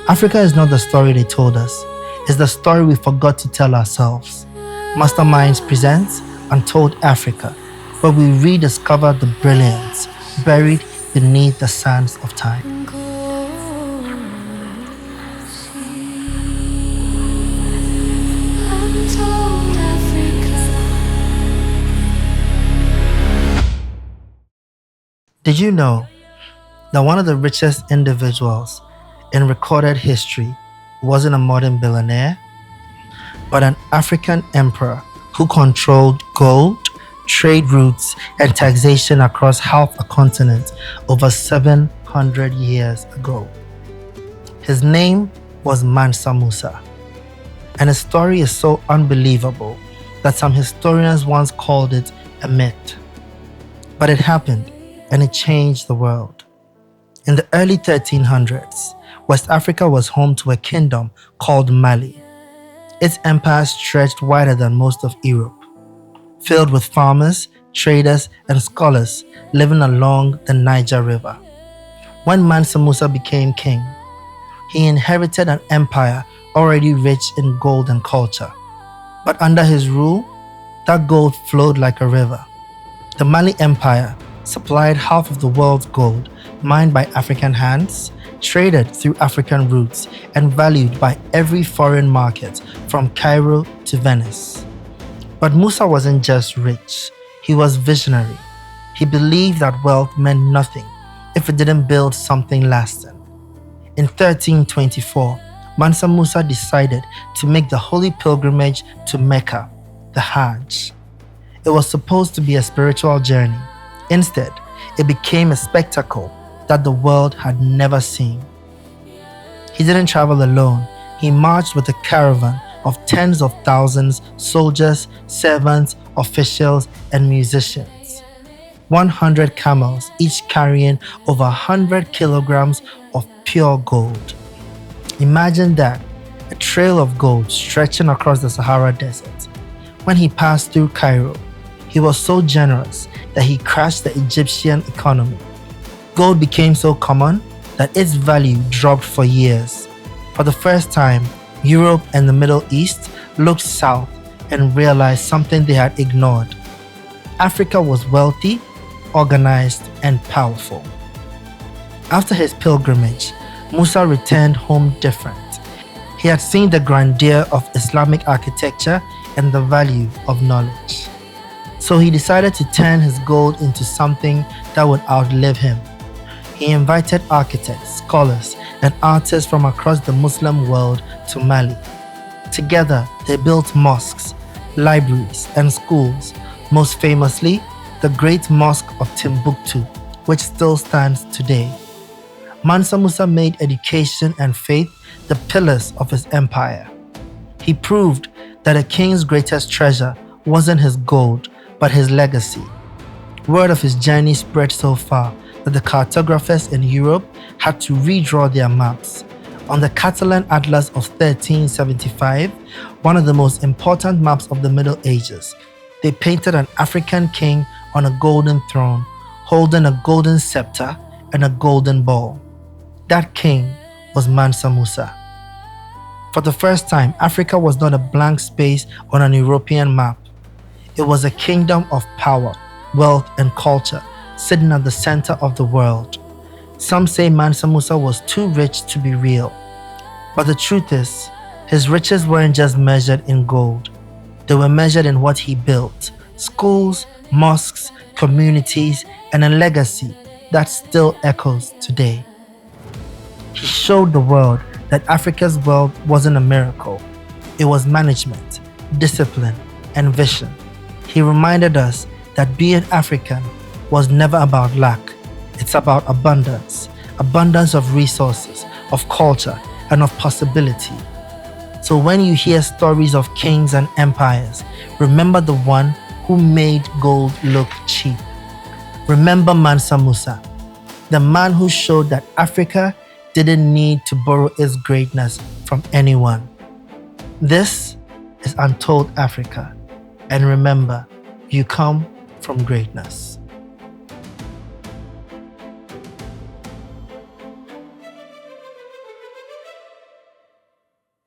Africa is not the story they told us, it's the story we forgot to tell ourselves. Masterminds presents Untold Africa, where we rediscover the brilliance buried beneath the sands of time. Did you know that one of the richest individuals in recorded history wasn't a modern billionaire, but an African emperor who controlled gold, trade routes, and taxation across half a continent over 700 years ago? His name was Mansa Musa, and his story is so unbelievable that some historians once called it a myth. But it happened, and it changed the world. In the early 1300s, West Africa was home to a kingdom called Mali. Its empire stretched wider than most of Europe, filled with farmers, traders, and scholars living along the Niger River. When Mansa Musa became king, he inherited an empire already rich in gold and culture. But under his rule, that gold flowed like a river. The Mali Empire supplied half of the world's gold mined by African hands, traded through African routes, and valued by every foreign market from Cairo to Venice. But Musa wasn't just rich, he was visionary. He believed that wealth meant nothing if it didn't build something lasting. In 1324, Mansa Musa decided to make the holy pilgrimage to Mecca, the Hajj. It was supposed to be a spiritual journey. Instead, it became a spectacle that the world had never seen. He didn't travel alone. He marched with a caravan of tens of thousands, soldiers, servants, officials, and musicians. 100 camels, each carrying over 100 kilograms of pure gold. Imagine that, a trail of gold stretching across the Sahara Desert. When he passed through Cairo, he was so generous that he crashed the Egyptian economy. Gold became so common that its value dropped for years. For the first time, Europe and the Middle East looked south and realized something they had ignored. Africa was wealthy, organized, and powerful. After his pilgrimage, Musa returned home different. He had seen the grandeur of Islamic architecture and the value of knowledge. So he decided to turn his gold into something that would outlive him. He invited architects, scholars, and artists from across the Muslim world to Mali. Together, they built mosques, libraries, and schools, most famously, the Great Mosque of Timbuktu, which still stands today. Mansa Musa made education and faith the pillars of his empire. He proved that a king's greatest treasure wasn't his gold, but his legacy. Word of his journey spread so far that the cartographers in Europe had to redraw their maps. On the Catalan Atlas of 1375, one of the most important maps of the Middle Ages, they painted an African king on a golden throne, holding a golden scepter and a golden ball. That king was Mansa Musa. For the first time, Africa was not a blank space on an European map. It was a kingdom of power, wealth, and culture sitting at the center of the world. Some say Mansa Musa was too rich to be real. But the truth is, his riches weren't just measured in gold. They were measured in what he built: schools, mosques, communities, and a legacy that still echoes today. He showed the world that Africa's wealth wasn't a miracle. It was management, discipline, and vision. He reminded us that being African was never about lack. It's about abundance. Abundance of resources, of culture, and of possibility. So when you hear stories of kings and empires, remember the one who made gold look cheap. Remember Mansa Musa, the man who showed that Africa didn't need to borrow its greatness from anyone. This is Untold Africa. And remember, you come from greatness.